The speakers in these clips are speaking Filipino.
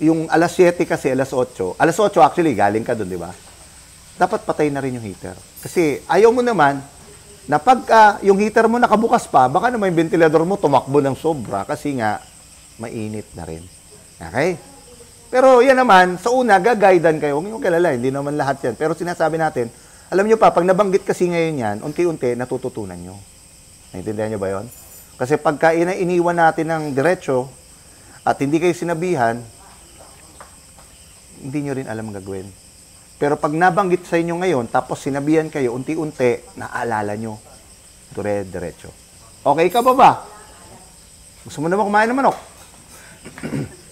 Yung alas 7 kasi, alas 8. Alas 8 actually, galing ka doon, di ba? Dapat patay na rin yung heater. Kasi ayaw mo naman na pagka yung heater mo nakabukas pa, baka naman yung ventilador mo tumakbo ng sobra kasi nga mainit na rin. Okay? Pero yan naman, sa una, gagaydan kayo. Huwag nyo kalala, hindi naman lahat yan. Pero sinasabi natin, alam nyo pa, pag nabanggit kasi ngayon yan, unti-unti natututunan nyo. Naintindihan nyo ba yon? Kasi pagka iniwan natin ng diretso at hindi kayo sinabihan, hindi nyo rin alam ang gagawin. Pero pag nabanggit sa inyo ngayon, tapos sinabihan kayo, unti-unti, naaalala nyo. Diretso. Okay ka ba? Gusto mo naman kumain ng manok?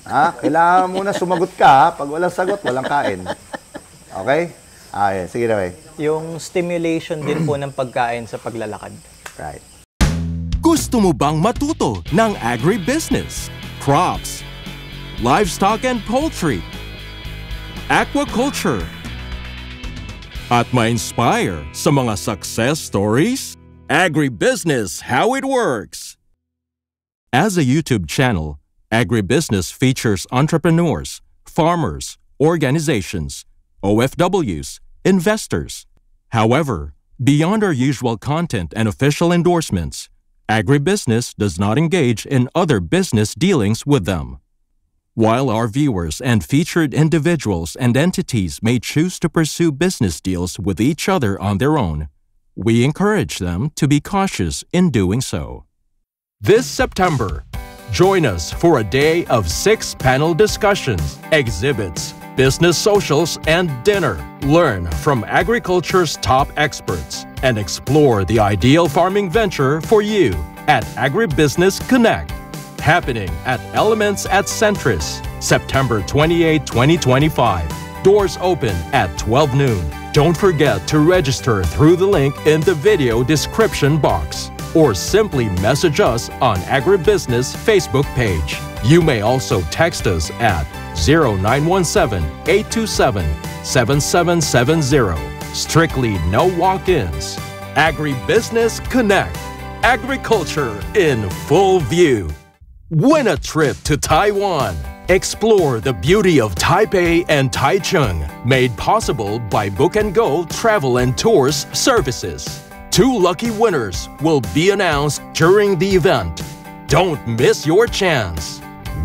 Kailangan muna sumagot ka, ha? Pag walang sagot, walang kain. Okay? Yeah. Sige na, bay. Yung stimulation din po ng pagkain sa paglalakad. Right. Gusto mo bang matuto ng agribusiness, crops, livestock and poultry, aquaculture, at ma-inspire sa mga success stories? Agribusiness, how it works! As a YouTube channel, Agribusiness features entrepreneurs, farmers, organizations, OFWs, investors. However, beyond our usual content and official endorsements, Agribusiness does not engage in other business dealings with them. While our viewers and featured individuals and entities may choose to pursue business deals with each other on their own, we encourage them to be cautious in doing so. This September, join us for a day of 6 panel discussions, exhibits, business socials, and dinner. Learn from agriculture's top experts and explore the ideal farming venture for you at Agribusiness Connect. Happening at Elements at Centris, September 28, 2025. Doors open at 12 noon. Don't forget to register through the link in the video description box or simply message us on Agribusiness Facebook page. You may also text us at 0917-827-7770. Strictly no walk-ins. Agribusiness Connect. Agriculture in full view. Win a trip to Taiwan. Explore the beauty of Taipei and Taichung, made possible by Book and Go Travel and Tours Services. 2 lucky winners will be announced during the event. Don't miss your chance.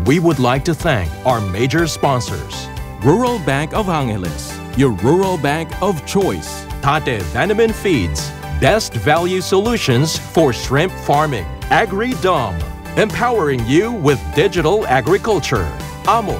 We would like to thank our major sponsors. Rural Bank of Angeles, your rural bank of choice. Tate Vanaman Feeds, best value solutions for shrimp farming. AgriDom, empowering you with digital agriculture. Amo,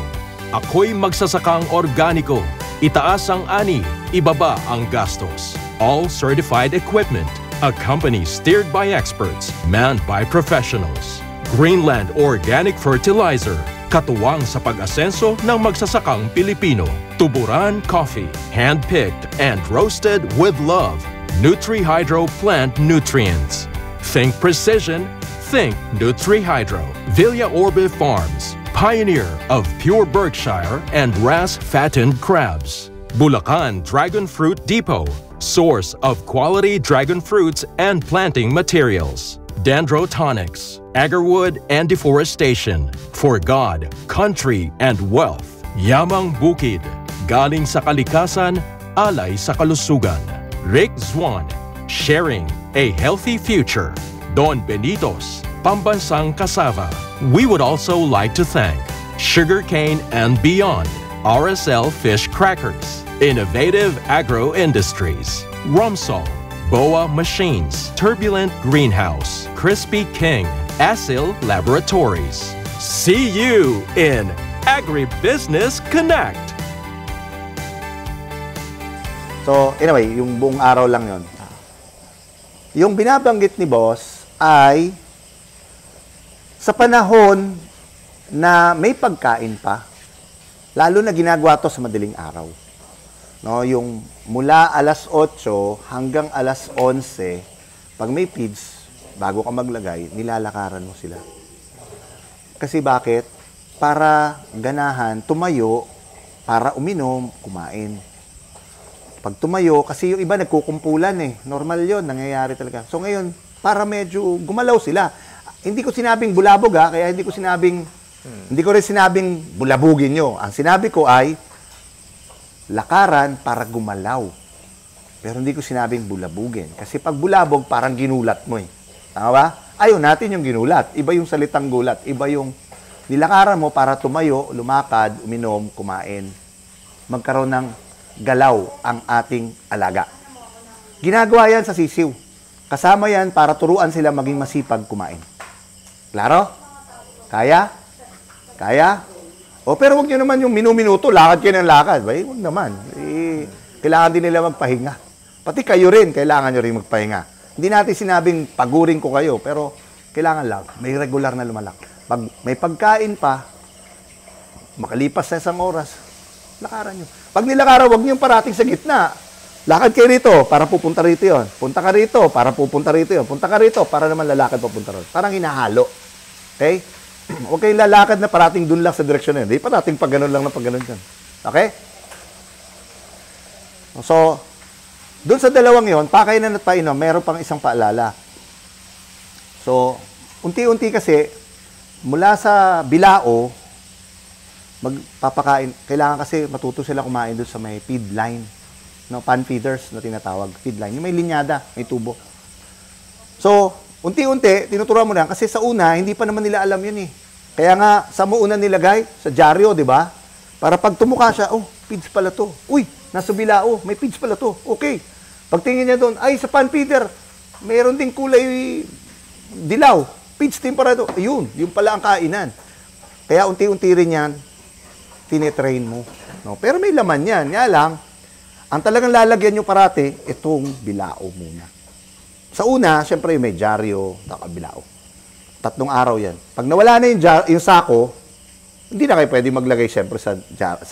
ako'y magsasakang organiko. Itaas ang ani, ibaba ang gastos. All certified equipment. A company steered by experts, manned by professionals. Greenland Organic Fertilizer. Katuwang sa pag-asenso ng magsasakang Pilipino. Tuburan Coffee. Hand-picked and roasted with love. NutriHydro Plant Nutrients. Think precision. Think NutriHydro. Villa Orbe Farms, pioneer of pure Berkshire and RAS-fattened crabs. Bulacan Dragon Fruit Depot, source of quality dragon fruits and planting materials. Dendrotonics, Agarwood and Deforestation, for God, country, and wealth. Yamang Bukid, galing sa kalikasan, alay sa kalusugan. Rick Zwan, sharing a healthy future. Don Benitos, Pambansang Cassava. We would also like to thank Sugarcane and Beyond, RSL Fish Crackers, Innovative Agro Industries, Rumsol, Boa Machines, Turbulent Greenhouse, Crispy King, Asil Laboratories. See you in Agribusiness Connect! So, anyway, yung buong araw lang yon. Yung binabanggit ni boss ay sa panahon na may pagkain pa, lalo na ginagawa to sa madaling araw. No, yung mula alas 8 hanggang alas 11, pag may feeds, bago ka maglagay, nilalakaran mo sila. Kasi bakit? Para ganahan, tumayo, para uminom, kumain. Pag tumayo, kasi yung iba nagkukumpulan eh. Normal yon, nangyayari talaga. So ngayon, para medyo gumalaw sila. Hindi ko sinabing bulabog ha, kaya hindi ko sinabing Hindi ko rin sinabing bulabugin nyo. Ang sinabi ko ay lakaran para gumalaw. Pero hindi ko sinabing bulabugin. Kasi pag bulabog, parang ginulat mo eh. Tama ba? Ayaw natin yung ginulat. Iba yung salitang gulat. Iba yung nilakaran mo para tumayo, lumakad, uminom, kumain. Magkaroon ng galaw ang ating alaga. Ginagawa yan sa sisiw. Kasama yan para turuan sila maging masipag kumain. Klaro? Kaya? Kaya? O pero wag nyo naman yung minuminuto, lakad kayo ng lakad. Bay, wag naman. Kailangan din nila magpahinga. Pati kayo rin, kailangan nyo rin magpahinga. Hindi natin sinabing pagurin ko kayo, pero kailangan lang, may regular na lumalak. Pag may pagkain pa, makalipas sa isang oras, lakaran nyo. Pag nilakaran, wag nyo parating sa gitna. Lakad kayo rito, para pupunta rito yon. Punta ka rito, para pupunta rito yon. Punta ka rito, para naman lalakad papunta ron. Parang hinahalo. Okay? Huwag kayong lalakad na parating dun lang sa direksyon na yun. Hindi parating pag ganun lang na pag ganun dyan. Okay? So, dun sa dalawang yon, pakainan at painom, meron pang isang paalala. So, unti-unti kasi, mula sa bilao, magpapakain. Kailangan kasi matuto sila kumain dun sa may feed line. No, pan feeders na tinatawag, feed line. Yung may linyada, may tubo. So, unti-unti, tinuturuan mo lang. Kasi sa una, hindi pa naman nila alam yun eh. Kaya nga, sa mo una nilagay, sa dyaryo, di ba? Para pag tumuka siya, oh, feeds pala to. Uy, nasa bilao, may feeds pala to. Okay. Pagtingin niya doon, ay, sa pan feeder, mayroon ding kulay dilaw. Feeds din para to. Ayun, yung pala ang kainan. Kaya unti-unti rin yan, tinetrain mo. No? Pero may laman yan. Nga lang, ang talagang lalagyan nyo parati, itong bilao muna. Sa una, syempre may dyaryo, taka bilao. 3 araw yan. Pag nawala na yung sako, hindi na kayo pwede maglagay syempre sa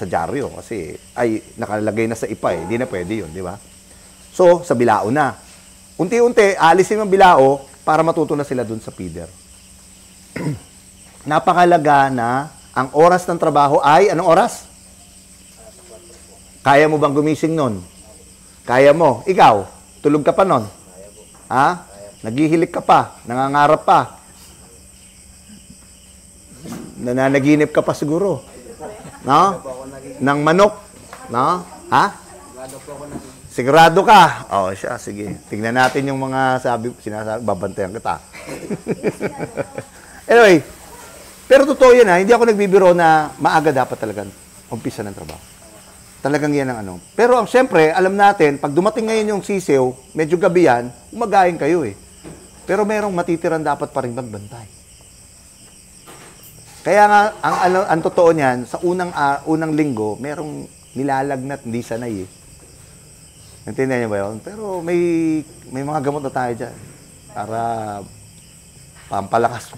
dyaryo. Kasi, ay, nakalagay na sa ipa eh. Hindi na pwede yun, di ba? So, sa bilao na. Unti-unti, alisin yung bilao para matuto na sila dun sa feeder. Napakalaga na ang oras ng trabaho ay, anong oras? Kaya mo bang gumising nun? Kaya mo. Ikaw, tulog ka pa nun? Ha? Naghihilik ka pa? Nangangarap pa? Nananaginip ka pa siguro? No? Nang manok? No? Ha? Sigurado ka? Oh, siya, sige. Tignan natin yung mga sinasabi, babantayan kita. Anyway, pero totoo yan ha, hindi ako nagbibiro na maaga dapat talaga umpisa ng trabaho. Talagang yan ang ano. Pero siyempre, alam natin, pag dumating ngayon yung sisiw, medyo gabi yan, umagayin kayo eh. Pero merong matitiran dapat pa rin magbantay. Kaya nga, ang totoo niyan, sa unang linggo, merong nilalagnat, hindi sanay eh. Naintindihan niyo ba yun? Pero may mga gamot na tayo dyan. Para pampalakas.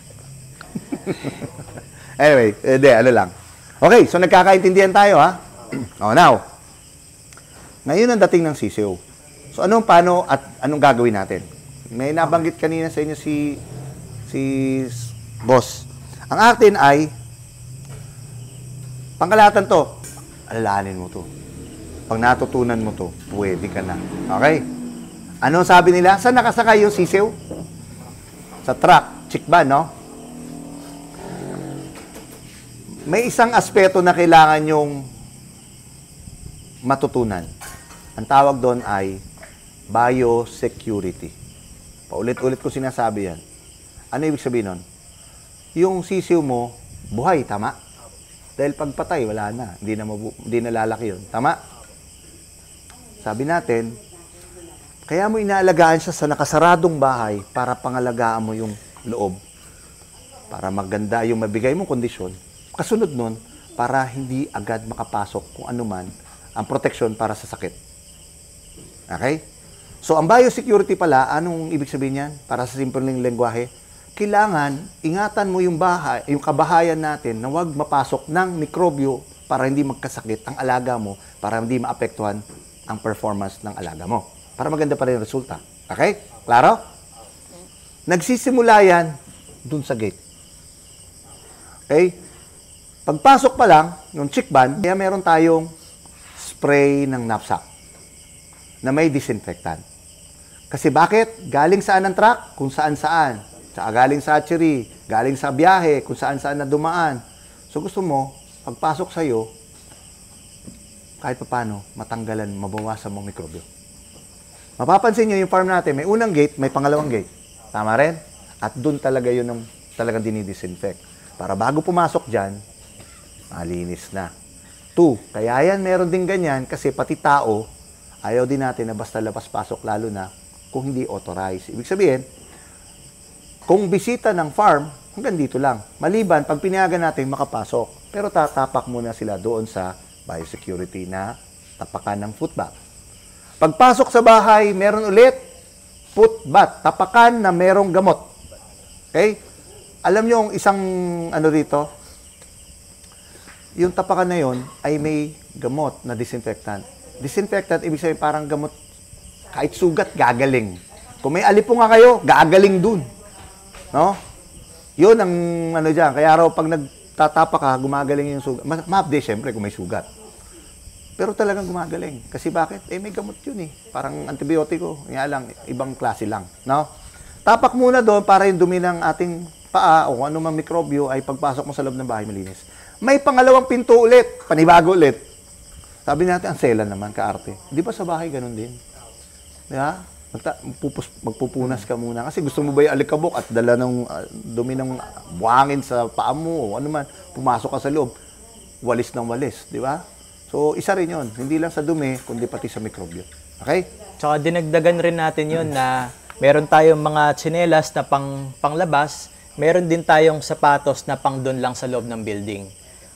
Anyway, ano lang. Okay, so nagkakaintindihan tayo ha. Oh, now, ngayon ang dating ng sisiw. So, paano at anong gagawin natin? May nabanggit kanina sa inyo si boss. Ang atin ay, pangkalahatan to, alalahanin mo to. Pag natutunan mo to, pwede ka na. Okay? Anong sabi nila? Saan nakasakay yung sisiw? Sa truck. Chick ba, no? May isang aspeto na kailangan yung matutunan. Ang tawag doon ay biosecurity. Paulit-ulit ko sinasabi yan. Ano ibig sabihin nun? Yung sisiw mo, buhay, tama? Dahil pag patay, wala na. Hindi na lalaki yun. Tama? Sabi natin, kaya mo inaalagaan siya sa nakasaradong bahay para pangalagaan mo yung loob. Para maganda yung mabigay mong kondisyon. Kasunod nun, para hindi agad makapasok kung ano man ang proteksyon para sa sakit. Okay? So, ang biosecurity pala, anong ibig sabihin yan? Para sa simpleng lengguwahe, kailangan ingatan mo yung kabahayan natin na huwag mapasok ng mikrobyo para hindi magkasakit ang alaga mo, para hindi maapektuhan ang performance ng alaga mo. Para maganda pa rin ang resulta. Okay? Klaro? Nagsisimula yan dun sa gate. Okay? Pagpasok pa lang, yung chick ban, kaya meron tayong spray ng knapsack na may disinfectant. Kasi bakit? Galing saan ang truck? Kung saan-saan. Tsaka galing sa hatchery, galing sa biyahe, kung saan-saan na dumaan. So gusto mo, pagpasok sa'yo, kahit pa paano, matanggalan, mabawasan mong mikrobyo. Mapapansin nyo yung farm natin, may unang gate, may pangalawang gate. Tama rin? At doon talaga yun ang talagang dinidisinfect. Para bago pumasok dyan, malinis na. 2, kaya yan meron din ganyan kasi pati tao, ayaw din natin na basta labas-pasok lalo na kung hindi authorized. Ibig sabihin, kung bisita ng farm, hanggang dito lang. Maliban, pag pinayagan natin makapasok. Pero tatapak muna sila doon sa biosecurity na tapakan ng footbath. Pagpasok sa bahay, meron ulit footbath, tapakan na merong gamot. Okay? Alam nyo yung isang ano rito, yung tapakan na yon ay may gamot na disinfectant. Disinfectant, ibig sabihin parang gamot, kahit sugat, gagaling. Kung may alipo nga kayo, gagaling dun. No? Yun ang ano dyan. Kaya raw pag nagtatapak ka, gumagaling yung sugat. Ma-update syempre kung may sugat. Pero talagang gumagaling. Kasi bakit? May gamot yun eh. Parang antibiotiko. Nga lang, ibang klase lang. No? Tapak muna doon para yung dumi ng ating paa o ano mang mikrobyo ay pagpasok mo sa loob ng bahay malinis. May pangalawang pinto ulit. Panibago ulit. Sabi natin, ang sela naman, kaarte. Di ba sa bahay ganun din? Di ba? Magpupunas ka muna. Kasi gusto mo ba yung alikabok at dala ng dumi ng buhangin sa paa mo o ano man, pumasok ka sa loob. Walis ng walis. Di ba? So, isa rin yun. Hindi lang sa dumi, kundi pati sa mikrobyo. Okay? Tsaka dinagdagan rin natin yun na meron tayong mga tsinelas na panglabas, meron din tayong sapatos na pang doon lang sa loob ng building.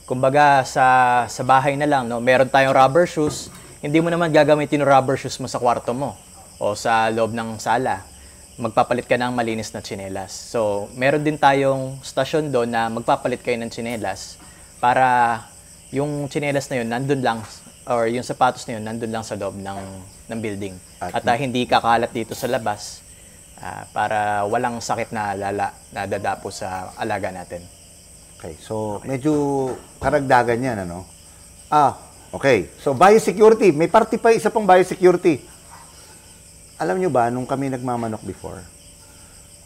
Kumbaga, sa bahay na lang, no? Meron tayong rubber shoes, hindi mo naman gagamitin yung rubber shoes mo sa kwarto mo o sa loob ng sala. Magpapalit ka ng malinis na tsinelas. So, meron din tayong stasyon doon na magpapalit kayo ng tsinelas para yung tsinelas na yun nandun lang, or yung sapatos na yun nandun lang sa loob ng building. At hindi kakalat dito sa labas para walang sakit na na dadapo sa alaga natin. Okay, so medyo karagdagan yan, ano? Okay. So biosecurity, may parte pa isa pang biosecurity. Alam nyo ba, nung kami nagmamanok before,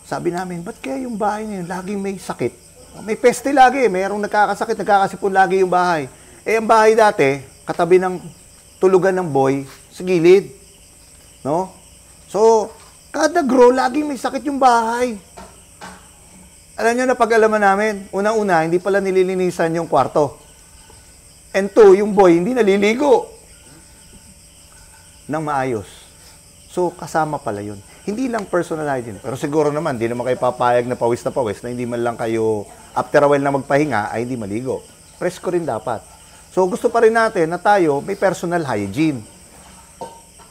sabi namin, ba't kaya yung bahay niyo laging may sakit? May peste lagi, mayroong nagkakasakit, nagkakasipon lagi yung bahay. Ang bahay dati, katabi ng tulugan ng boy, sa gilid. No? So, kada grow, laging may sakit yung bahay. Alam nyo na pag-alaman namin, unang-una, hindi pala nililinisan yung kwarto. And 2, yung boy, hindi naliligo ng maayos. So, kasama pala yun. Hindi lang personal hygiene. Pero siguro naman, hindi naman kayo papayag na pawis na hindi man lang kayo, after a while na magpahinga, ay hindi maligo. Presko rin dapat. So, gusto pa rin natin na tayo may personal hygiene.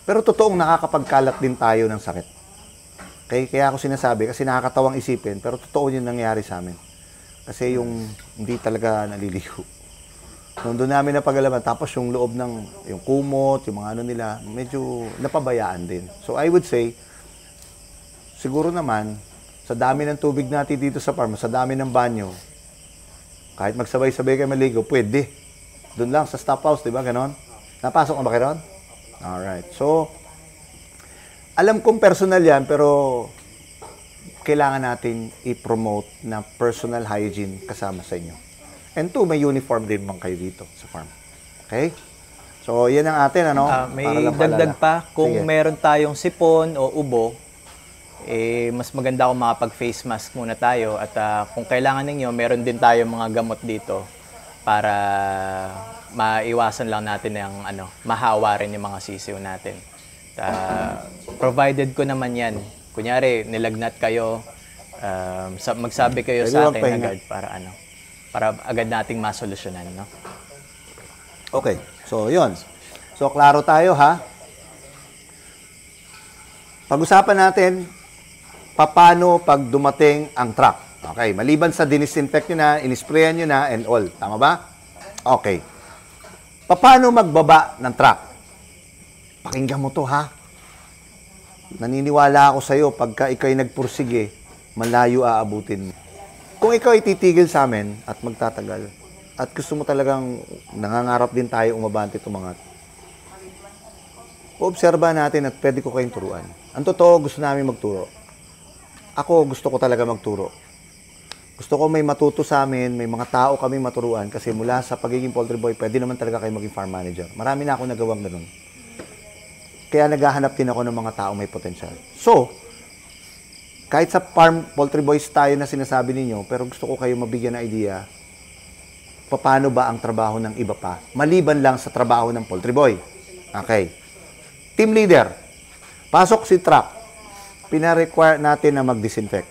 Pero totoong nakakapagkalat din tayo ng sakit. Kaya ako sinasabi, kasi nakakatawang isipin, pero totoo yun nangyari sa amin. Kasi yung hindi talaga naliligo. Nung doon namin napag-alaman, tapos yung loob ng, yung kumot, yung mga ano nila, medyo napabayaan din. So I would say, siguro naman, sa dami ng tubig natin dito sa farm, sa dami ng banyo, kahit magsabay-sabay kayo maligo, pwede. Doon lang sa stop house, di ba, ganon? Napasok ka ba kayo ron? Alright. So, alam kong personal yan, pero kailangan natin i-promote na personal hygiene kasama sa inyo. And 2, may uniform din bang kayo dito sa farm. Okay? So, yan ang atin, ano? May dagdag pa, kung sige, meron tayong sipon o ubo, mas maganda kung makapag-face mask muna tayo. At kung kailangan ninyo, meron din tayong mga gamot dito para maiwasan lang natin yung mahawa rin yung mga sisiw natin. Provided ko naman yan. Kunyari, nilagnat kayo, magsabi kayo sa akin agad para agad nating masolusyonan, no? Okay. So, yun. So, klaro tayo, ha? Pag-usapan natin, paano pag dumating ang truck. Okay. Maliban sa dinisinfect nyo na, inisprayan nyo na, and all. Tama ba? Okay. Paano magbaba ng truck? Pakinggan mo to, ha? Naniniwala ako sa'yo, pagka ikaw'y nagpursige, malayo aabutin mo. Kung ikaw ay titigil sa amin at magtatagal, at gusto mo talagang nangangarap din tayo umabante tumangat, obserba natin at pwede ko kayong turuan. Ang totoo, gusto namin magturo. Ako, gusto ko talaga magturo. Gusto ko may matuto sa amin, may mga tao kami maturuan kasi mula sa pagiging poultry boy, pwede naman talaga kayo maging farm manager. Marami na ako nagawang ganun. Kaya naghahanap din ako ng mga tao may potensyal. So, kahit sa farm poultry boys tayo na sinasabi ninyo, pero gusto ko kayo mabigyan ng idea, paano ba ang trabaho ng iba pa, maliban lang sa trabaho ng poultry boy. Okay. Team leader, pasok si truck, pina-require natin na mag-disinfect.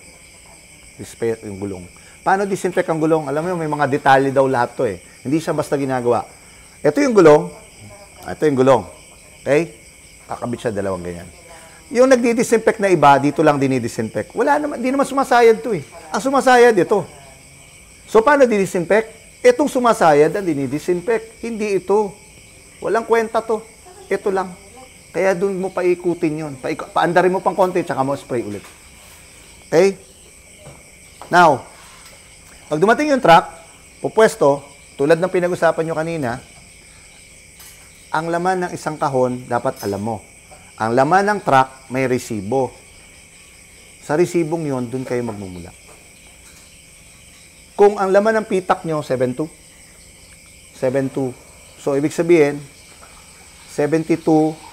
Disinfect yung gulong. Paano disinfect ang gulong? Alam mo, may mga detalye daw lahat to eh. Hindi siya basta ginagawa. Ito yung gulong. Ito yung gulong. Okay? Kakabit siya dalawang ganyan. Yung nagdi-disinfect na iba, dito lang dinidisinfect. Wala naman, di naman sumasayad to eh. Ang sumasayad ito. So, paano disinfect? Itong sumasayad ang dinidisinfect. Hindi ito. Walang kwenta to. Ito lang. Kaya doon mo paikutin yun. Paandarin mo pang konti, tsaka mo spray ulit. Okay? Now, pag dumating yung truck, pupwesto, tulad ng pinag-usapan nyo kanina, ang laman ng isang kahon, dapat alam mo. Ang laman ng truck, may resibo. Sa resibong yon, dun kayo magmumula. Kung ang laman ng pitak nyo, 7.2. 7.2. So, ibig sabihin, 72,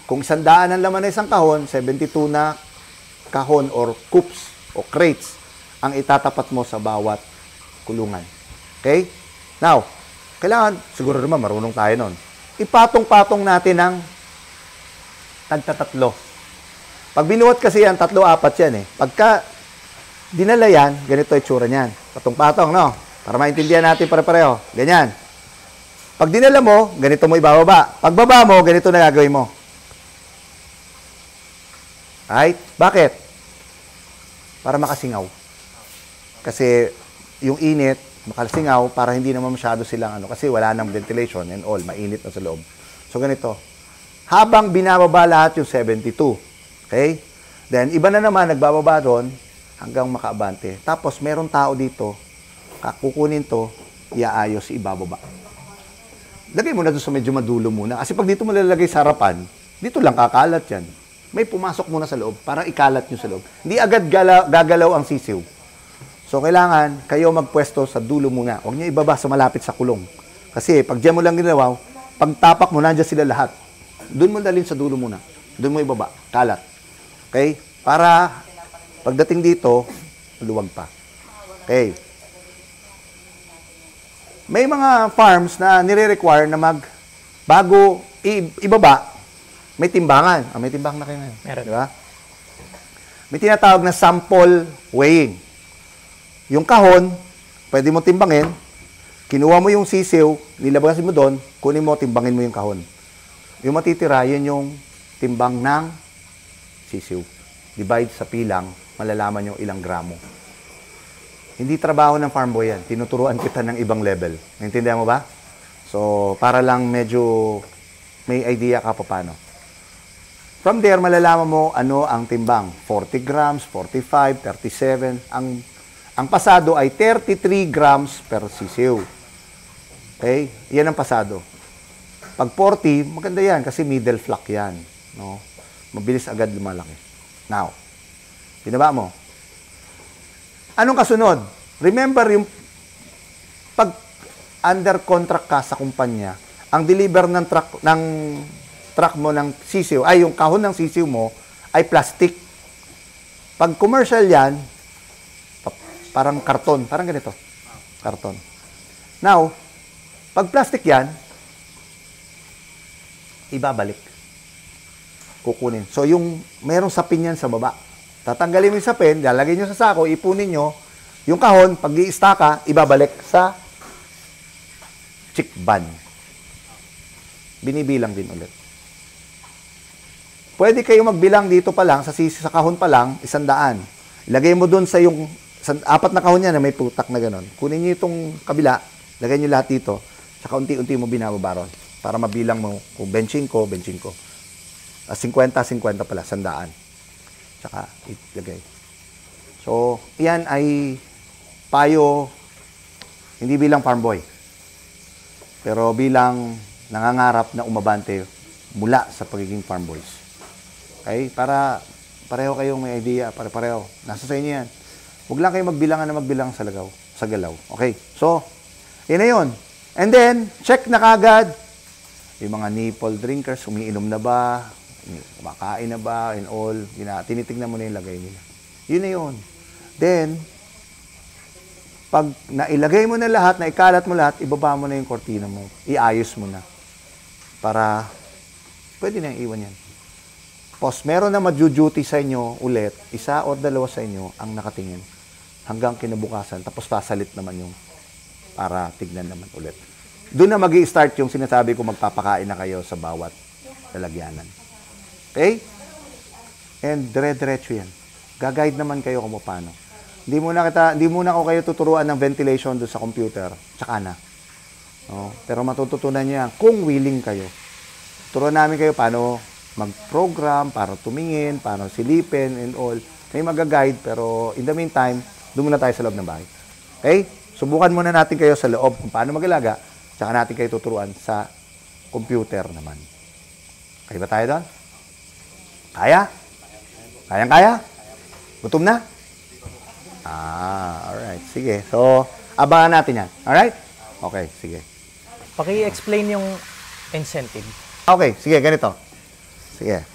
kung 100 ang laman ng isang kahon, 72 na kahon or coops o crates ang itatapat mo sa bawat kulungan. Okay? Now, kailangan, siguro naman marunong tayo nun. Ipatong-patong natin ng tagtatatlo. Pag binuhat kasi yan, 3-4 yan eh. Pagka dinala yan, ganito yung tsura niyan. Patong-patong, no? Para maintindihan natin pare-pareho. Ganyan. Pag dinala mo, ganito mo ibababa. Pag baba mo, ganito na gagawin mo. Right? Bakit? Para makasingaw. Kasi yung init, makasingaw para hindi naman masyado silang kasi wala nang ventilation and all, mainit na sa loob. So ganito, habang binababa lahat yung 72, okay? Then iba na naman nagbababa doon hanggang makaabante. Tapos meron tao dito, kukunin to, iaayos, ibababa. Lagay mo na doon sa medyo madulo muna. Kasi pag dito mo lalagay sa harapan, dito lang kakalat yan. May pumasok muna sa loob para ikalat nyo sa loob. Hindi agad gagalaw ang sisiw. So, kailangan kayo magpwesto sa dulo muna. Huwag nyo ibaba sa malapit sa kulong. Kasi, pag dyan mo lang ginawa, pag tapak mo, nandiyan sila lahat. Doon mo dalhin sa dulo muna. Doon mo ibaba. Kalat. Okay? Para, pagdating dito, luwag pa. Okay? May mga farms na nire-require na bago ibaba, may timbangan. May timbang na kayo ngayon. Meron. Diba? May tinatawag na sample weighing. Yung kahon, pwede mo timbangin, kinuha mo yung sisiw, nilabasin mo doon, kunin mo, timbangin mo yung kahon. Yung matitira, yun yung timbang ng sisiw. Divide sa pilang, malalaman yung ilang gramo. Hindi trabaho ng farm boy yan. Tinuturuan kita ng ibang level. Naintindihan mo ba? So, para lang medyo may idea ka pa paano. From there, malalaman mo ano ang timbang. 40 grams, 45, 37. Ang pasado ay 33 grams per sisiw. Okay? Yan ang pasado. Pag 40, maganda yan kasi middle flock yan. No? Mabilis agad lumalaki. Now, binaba mo. Anong kasunod? Remember yung pag under contract ka sa kumpanya, ang deliver ng truck mo ng sisiw, ay yung kahon ng sisiw mo ay plastic. Pag commercial yan, parang karton. Parang ganito. Karton. Now, pag plastic yan, ibabalik. Kukunin. So, yung merong sapin yan sa baba. Tatanggalin mo yung sapin, lalagay nyo sa sako, ipunin nyo, yung kahon, pag i-staka, ibabalik sa chick ban. Binibilang din ulit. Pwede kayo magbilang dito pa lang, sa kahon pa lang, 100. Ilagay mo dun sa yung 4 na kahon yan na may putak na gano'n. Kunin nyo itong kabila, lagay nyo lahat dito, saka unti-unti mo binababa ron para mabilang mo kung benching ko. 50-50 pala, 100. Saka ilagay. So, yan ay payo, hindi bilang farm boy, pero bilang nangangarap na umabante mula sa pagiging farm boys. Okay? Para pareho kayong may idea, pareho. Nasa sa inyo yan. Huwag lang kayo magbilangan na magbilang sa lagaw. sa galaw. Okay? So, yun na yun. And then, check na kagad yung mga nipple drinkers, umiinom na ba, kumakain na ba, and all. Tinitignan mo na yung lagay nila. Yun na yun. Then, pag nailagay mo na lahat, naikalat mo lahat, ibaba mo na yung kortina mo. Iayos mo na. Para, pwede na iwan yan. Tapos, meron na madju-duty sa inyo ulit, isa o dalawa sa inyo ang nakatingin hanggang kinabukasan. Tapos, sasalit naman yung para tignan naman ulit. Doon na mag-i-start yung sinasabi ko magpapakain na kayo sa bawat lalagyanan. Okay? And dire-diretso yan. Gag-guide naman kayo kung paano. Hindi muna ko kayo tuturuan ng ventilation doon sa computer. Tsaka na. No? Pero matututunan niyo yan kung willing kayo. Turuan namin kayo paano mag-program, paano tumingin, paano silipin, and all. May mag-guide, pero in the meantime, doon muna tayo sa loob ng bahay. Okay? Subukan muna natin kayo sa loob kung paano mag-alaga, tsaka natin kayo tuturuan sa computer naman. Okay ba tayo doon? Kaya? Kayang-kaya? Gutom na? Alright. Sige. So, abangan natin yan. Alright? Okay, sige. Paki-explain yung incentive. Okay, sige, ganito. Sige.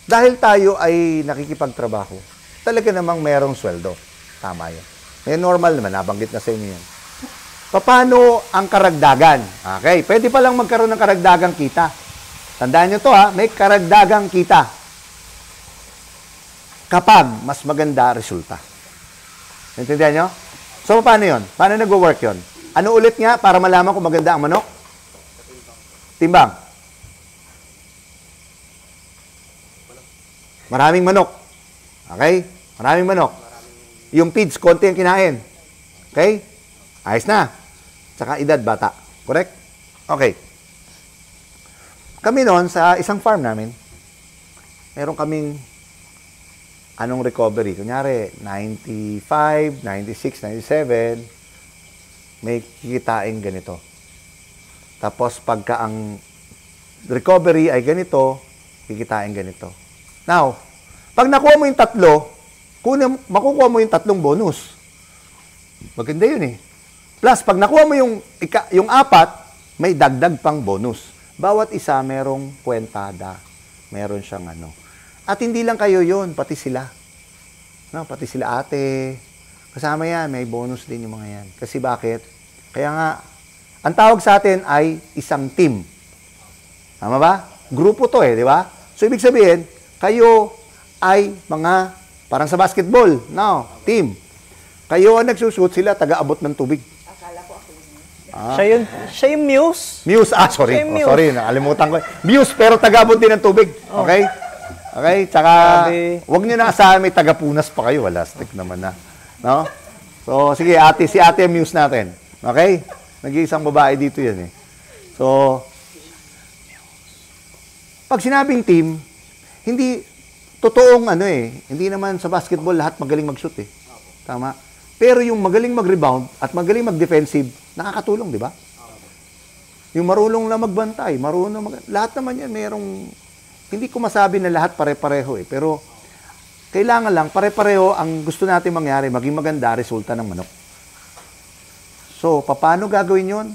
Dahil tayo ay nakikipagtrabaho, talaga namang merong sweldo. Tama yun. May normal naman, nabanggit na sa inyo yan. Paano ang karagdagan? Okay, pwede palang magkaroon ng karagdagang kita. Tandaan nyo to may karagdagang kita. Kapag mas maganda resulta. Intindihan nyo? So, paano yun? Paano nag-work yun? Ano ulit nga para malaman kung maganda ang manok? Timbang. Maraming manok. Okay? Maraming manok. Yung feeds, konti ang kinain. Okay? Ayos na. Tsaka edad, bata. Correct? Okay. Kami noon, sa isang farm namin, meron kaming anong recovery. Kunyari, 95, 96, 97, may kikitain ganito. Tapos, pagka ang recovery ay ganito, kikitain ganito. Now, pag nakuha mo yung tatlo, makukuha mo yung tatlong bonus. Maganda yun eh. Plus, pag nakuha mo yung apat, may dagdag pang bonus. Bawat isa merong kwentada. Meron siyang ano. At hindi lang kayo yun, pati sila. No, pati sila ate. Kasama yan, may bonus din yung mga yan. Kasi bakit? Kaya nga, ang tawag sa atin ay isang team. Tama ba? Grupo to di ba? So, ibig sabihin, kayo ay mga, parang sa basketball, no, team. Kayo ang nagsushoot, sila taga-abot ng tubig. Akala ko ako Siya yung muse. Muse, sorry. Siya yung muse. Sorry, nakalimutan ko. Muse, pero taga-abot din ng tubig. Okay? Okay, tsaka, huwag nyo na asahan may taga-punas pa kayo. Wala, stick naman na. No? So, sige, si ate ang muse natin. Okay? Nag-iisang babae dito yan So, pag sinabing team, hindi totoong hindi naman sa basketball lahat magaling mag-shoot Tama? Pero yung magaling mag-rebound at magaling mag-defensive, nakakatulong, di ba? Yung marunong lang magbantay, lahat naman yan merong, hindi ko masabi na lahat pare-pareho pero kailangan lang pare-pareho ang gusto natin mangyari, maging maganda resulta ng manok. So, paano gagawin yun?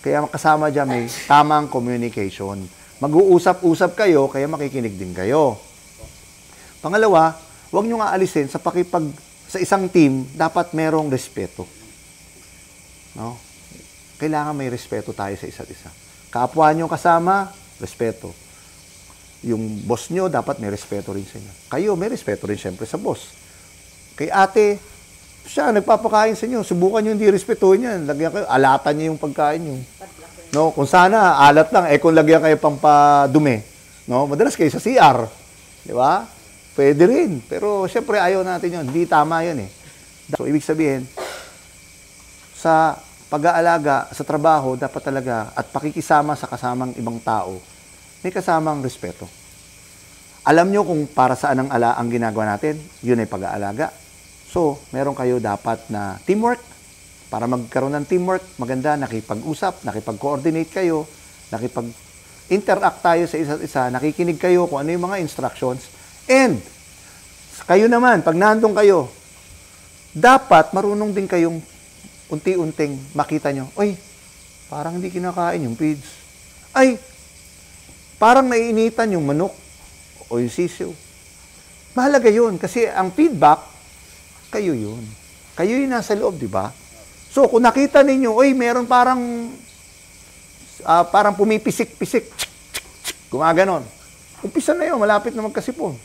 Kaya kasama dyan may tamang communication. Mag-uusap-usap kayo, kaya makikinig din kayo. Pangalawa, huwag nyo nga alisin sa sa isang team, dapat merong respeto. No? Kailangan may respeto tayo sa isa't isa. Kapwa nyo kasama, respeto. Yung boss nyo, dapat may respeto rin sa inyo. Kayo, may respeto rin siyempre sa boss. Kay ate, siya, nagpapakain sa inyo. Subukan nyo hindi respetuhin yan. Lagyan kayo, alatan nyo yung pagkain nyo. No, kung sana, alat lang. Kung lagyan kayo pang padumi. No, madalas kayo sa CR. Di ba? Pwede rin. Pero, syempre, ayaw natin yun. Hindi tama yun So, ibig sabihin, sa pag-aalaga, sa trabaho, dapat talaga, at pakikisama sa kasamang ibang tao, may kasamang respeto. Alam nyo kung para saan ang ginagawa natin, yun ay pag-aalaga. So, meron kayo dapat na teamwork. Para magkaroon ng teamwork, maganda, nakipag-usap, nakipag-coordinate kayo, nakipag-interact tayo sa isa't isa, nakikinig kayo kung ano yung mga instructions. And, kayo naman, pag nandun kayo, dapat marunong din kayong unti-unting makita nyo, ay, parang hindi kinakain yung feeds. Ay, parang naiinitan yung manok o yung sisiw. Mahalaga yun kasi ang feedback, kayo yun. Kayo yung nasa loob, di ba? So, kung nakita ninyo, ay, meron parang pumipisik-pisik, gumaganon. Umpisa na yun, malapit na magkasipon.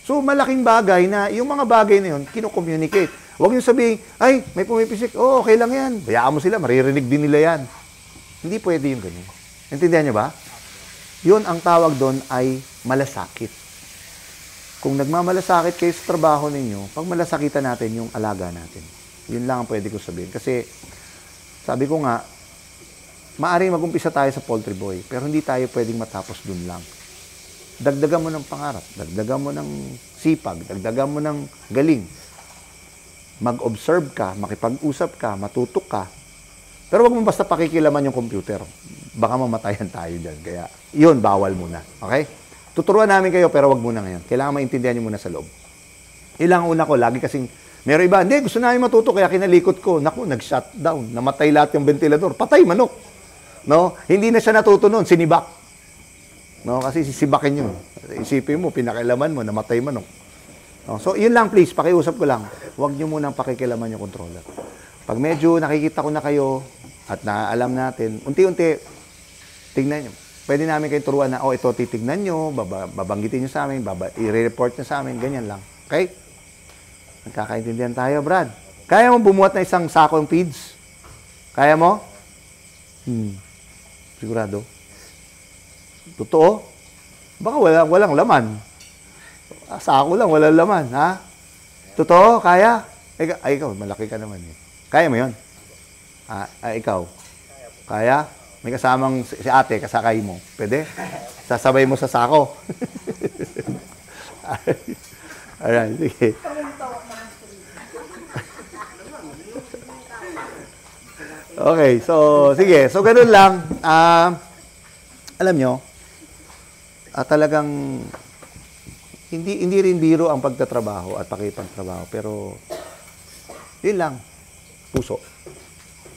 So, malaking bagay na yung mga bagay na yun, kino-communicate. Huwag nyo sabihin, ay, may pumipisik. Oh, okay lang yan. Bayaan mo sila, maririnig din nila yan. Hindi pwede yung ganyan. Intindihan nyo ba? Yun ang tawag doon ay malasakit. Kung nagmamalasakit kayo sa trabaho ninyo, pag malasakitan natin yung alaga natin. Yun lang ang pwede ko sabihin. Kasi, sabi ko nga, maaaring mag-umpisa tayo sa poultry boy, pero hindi tayo pwedeng matapos dun lang. Dagdagan mo ng pangarap, dagdagan mo ng sipag, dagdagan mo ng galing. Mag-observe ka, makipag-usap ka, matutok ka. Pero wag mo basta pakikilaman yung computer. Baka mamatayan tayo dyan. Kaya, yun, bawal muna. Okay? Tuturuan namin kayo, pero wag muna ngayon. Kailangan maintindihan nyo muna sa loob. Ilang una ko, lagi kasing, meron iba, hindi, gusto namin matuto, kaya kinalikot ko. Naku, nag-shutdown. Namatay lahat yung ventilador. Patay, manok. No? Hindi na siya natuto nun, sinibak. No? Kasi sisibakin yun. Isipin mo, pinakilaman mo, namatay manok. No? So, yun lang, please, pakiusap ko lang. Huwag nyo munang pakikilaman yung controller. Pag medyo nakikita ko na kayo, at naalam natin, unti-unti, tingnan nyo. Pwede namin kayo turuan na, ito titignan nyo, babanggitin nyo sa amin, i-report nyo sa amin, ganyan lang. Okay? Nagkakaintindihan tayo, Brad. Kaya mo bumuhat na isang sakong feeds? Kaya mo? Sigurado? Totoo? Baka walang laman. Sako lang, walang laman, ha? Totoo? Kaya? Ikaw, malaki ka naman. Eh. Kaya mo yun? Ikaw? Kaya? May kasamang si ate, kasakay mo. Pwede? Sasabay mo sa sako. Alright, sige. Okay, so, sige. So, ganun lang. Alam nyo, talagang hindi rin biro ang pagtatrabaho at pakipagtrabaho. Pero, yun lang. Puso.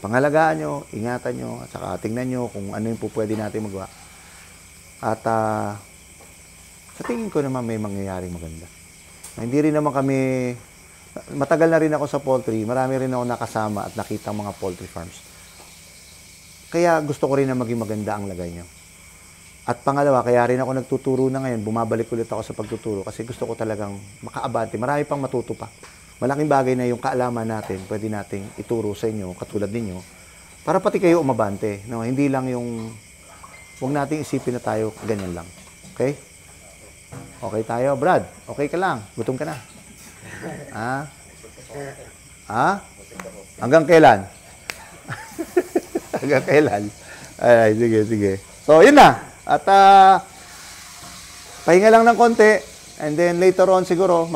Pangalagaan nyo, ingatan nyo, at saka tingnan nyo kung ano yung pwede natin magawa. At sa tingin ko naman may mangyayaring maganda. Hindi rin naman kami, matagal na rin ako sa poultry, marami rin ako nakasama at nakita mga poultry farms. Kaya gusto ko rin na maging maganda ang lagay nyo. At pangalawa, kaya rin ako nagtuturo na ngayon, bumabalik ulit ako sa pagtuturo kasi gusto ko talagang makaabante, marami pang matuto pa. Malaking bagay na yung kaalaman natin, pwede nating ituro sa inyo, katulad ninyo, para pati kayo umabante. No? Hindi lang yung, huwag nating isipin na tayo, ganyan lang. Okay? Okay tayo, Brad. Okay ka lang. Gutom ka na. Hanggang kailan? Hanggang kailan? Ay, sige. So, yun na. At, pahinga lang ng konti, and then later on siguro,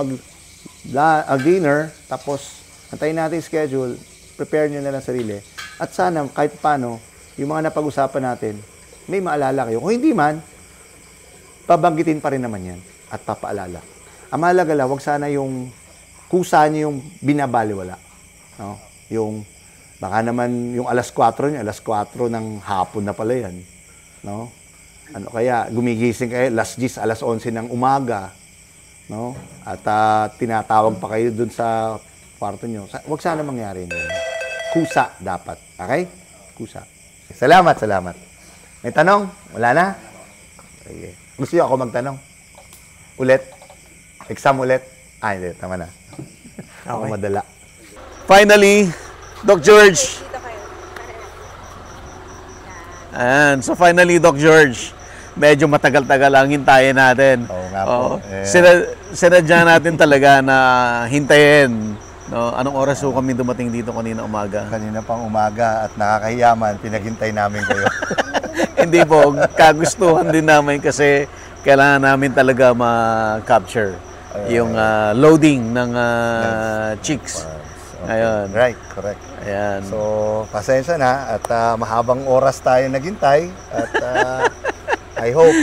dinner, tapos antayin natin yung schedule, prepare nyo na lang sarili. At sana, kahit paano, yung mga napag-usapan natin, may maalala kayo. Kung hindi man, pabanggitin pa rin naman yan at papaalala. Ang mahalaga lang, huwag sana yung kusa nyo yung binabaliwala. No? Yung, baka naman yung alas 4 nyo, alas 4 ng hapon na pala yan. No? Ano kaya, gumigising kayo, alas 10, alas 11 ng umaga. No? At tinatawag pa kayo dun sa kwarto nyo. Huwag sana mangyari yun. Kusa dapat. Okay? Kusa. Salamat. May tanong? Wala na? Okay. Gusto nyo ako magtanong? Ulit? Exam ulit? Hindi. Tama na. Ako madala. Finally, Doc George. And so finally, Doc George, medyo matagal-tagal ang hintayin natin. Oo nga po. Sinadya natin talaga na hintayin. No? Anong oras po kami dumating dito kanina umaga? Kanina pang umaga at nakakahiyaman, pinaghintay namin kayo. Hindi po, kagustuhan din namin kasi kailangan namin talaga ma-capture yung loading ng chicks. Okay. Ayun. Right, correct. Ayan. So, pasensya na at mahabang oras tayo naghintay at I hope.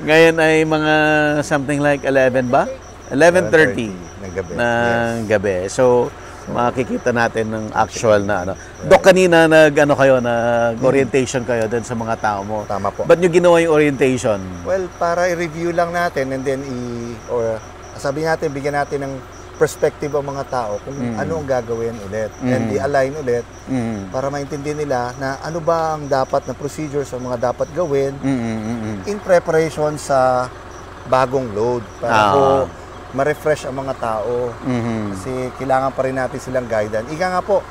Ngayon ay mga something like 11 ba? 11:30. Ng gabi. So, makikita natin ng actual na ano. Dok, kanina nag-orientation kayo dun sa mga tao mo. Tama po. Ba't nyo ginawa yung orientation? Well, para i-review lang natin and then sabi natin, bigyan natin ng perspective ang mga tao kung ano ang gagawin ulit and i-align ulit para maintindihan nila na ano ba ang dapat na procedures ang mga dapat gawin in preparation sa bagong load para po ma-refresh ang mga tao kasi kailangan pa rin natin silang guidance. Ika nga po,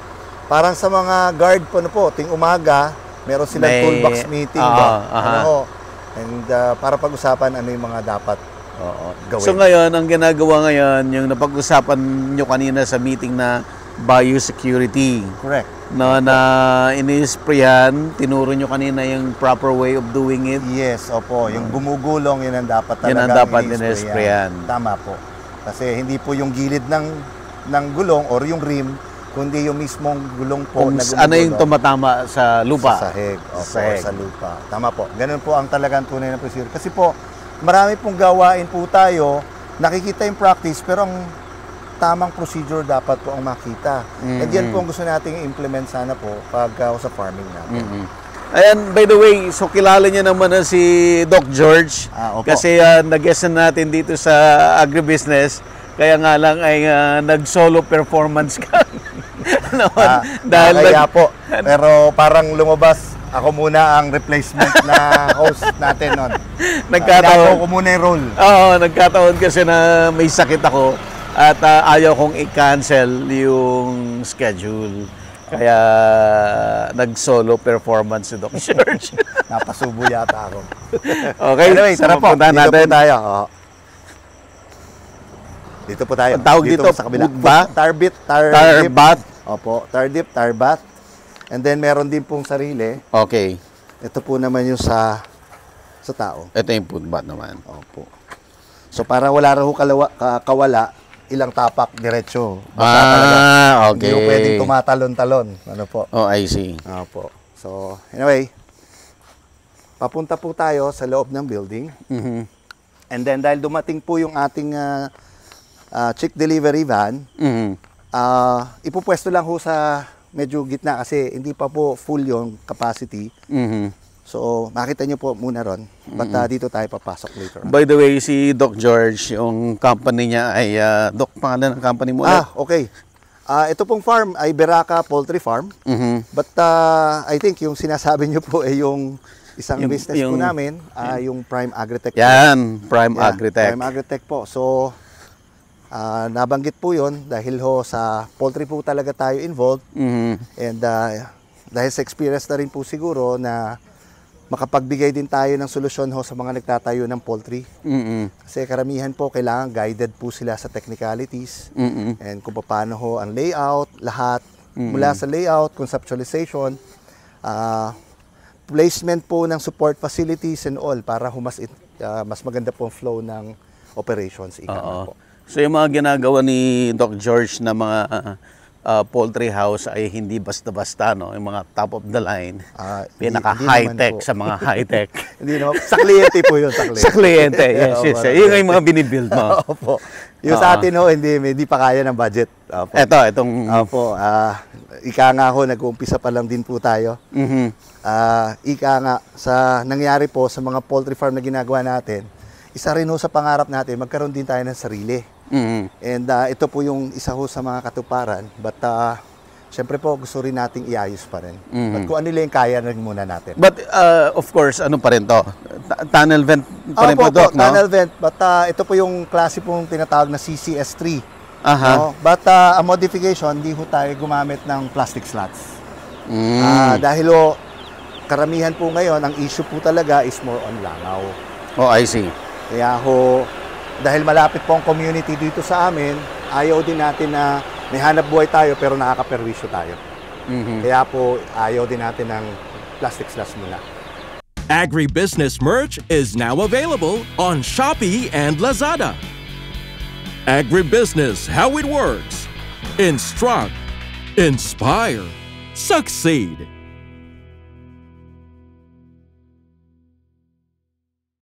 parang sa mga guard po, ting umaga meron silang toolbox meeting and para pag-usapan ano yung mga dapat gawin. So ngayon, ang ginagawa ngayon, yung napag-usapan nyo kanina sa meeting na biosecurity. Correct. No, na ini-sprayan, tinuro nyo kanina yung proper way of doing it. Yes, opo. Yung gumugulong, yun ang dapat talaga. Yun ang dapat ini-sprayan. Tama po. Kasi hindi po yung gilid ng gulong or yung rim, kundi yung mismong gulong po Kung na gumugulong. ano yung tumatama sa lupa. Sa sahig. Opo, sa lupa. Tama po. Ganun po ang talagang tunay na procedure. Kasi po, marami pong gawain po tayo, nakikita yung practice, pero ang tamang procedure dapat po ang makita. And yan po ang gusto nating i-implement sana po pag sa farming natin. Ayan, by the way, so kilala niyo naman na si Doc George. Opo. Kasi nag-guest natin dito sa agribusiness. Kaya nga lang ay nag-solo performance ka. Dahil kaya po. Pero parang lumabas, ako muna ang replacement na host natin nun. Nagkataon ko muna yung role. Oo, nagkataon kasi na may sakit ako at ayaw kong i-cancel yung schedule. Kaya nag-solo performance si Doc George. Napasubo yata ako. Okay, anyway, so tara po. natin. Dito po tayo. Dito po tayo. Ang tawag dito, sa kabila. ba? Tarbat. Opo, tardip, tarbat. And then meron din pong sarili. Okay. Ito po naman yung sa tao. Ito yung food bath naman. Opo. So para wala raw kawala, ilang tapak diretso. Okay. Hindi po pwedeng tumatalon-talon. Ano po? Oh, I see. Opo. So, anyway, papunta po tayo sa loob ng building. And then dahil dumating po yung ating chick delivery van, ipupwesto lang ho sa medyo gitna kasi hindi pa po full yung capacity. So, makita nyo po muna ron. But dito tayo papasok later on. By the way, si Doc George, yung company niya ay, Doc, pangalan ng company mo ulit? Okay. Ito pong farm ay Beraka Poultry Farm. But I think yung sinasabi nyo po ay yung isang business po namin, yung Prime Agritech. Yan, Prime Agritech. Prime Agritech po. So, nabanggit po yun dahil ho sa poultry po talaga tayo involved. And dahil sa experience na rin po siguro na makapagbigay din tayo ng solusyon ho sa mga nagtatayo ng poultry. Kasi karamihan po kailangan guided po sila sa technicalities and kung paano ho ang layout, lahat. Mula sa layout, conceptualization, placement po ng support facilities and all para mas maganda po ang flow ng operations. Po. So yung mga ginagawa ni Doc George na mga poultry house ay hindi basta-basta, no? Yung mga top of the line, pinaka-high-tech sa mga high-tech. Hindi naman. Sa kliyente po yun. Sa kliyente, yes. Yun yung mga binibuild mo. Opo. Yung sa atin ho, hindi pa kaya ng budget. Opo. Itong... Opo. Ika nga ho, nag-uumpisa pa lang din po tayo. Ika nga, sa nangyari po sa mga poultry farm na ginagawa natin, isa rin ho sa pangarap natin, magkaroon din tayo ng sarili. And ito po yung isa ho sa mga katuparan. But syempre po, gusto rin nating iayos pa rin. But kung ano lang kaya rin muna natin. But of course, ano pa rin to? Tunnel vent pa rin po, Doc, no? Tunnel vent. But ito po yung klase pong tinatawag na CCS3. No? But a modification, hindi ho tayo gumamit ng plastic slats. Dahil ho, karamihan po ngayon, ang issue po talaga is more on langaw. Oh, I see. Kaya ho, dahil malapit po ang community dito sa amin, ayaw din natin na may hanap buhay tayo pero nakakaperwisyo tayo. Kaya po, ayaw din natin ng plastic slats muna. Agribusiness merch is now available on Shopee and Lazada. Agribusiness, how it works. Instruct, inspire, succeed.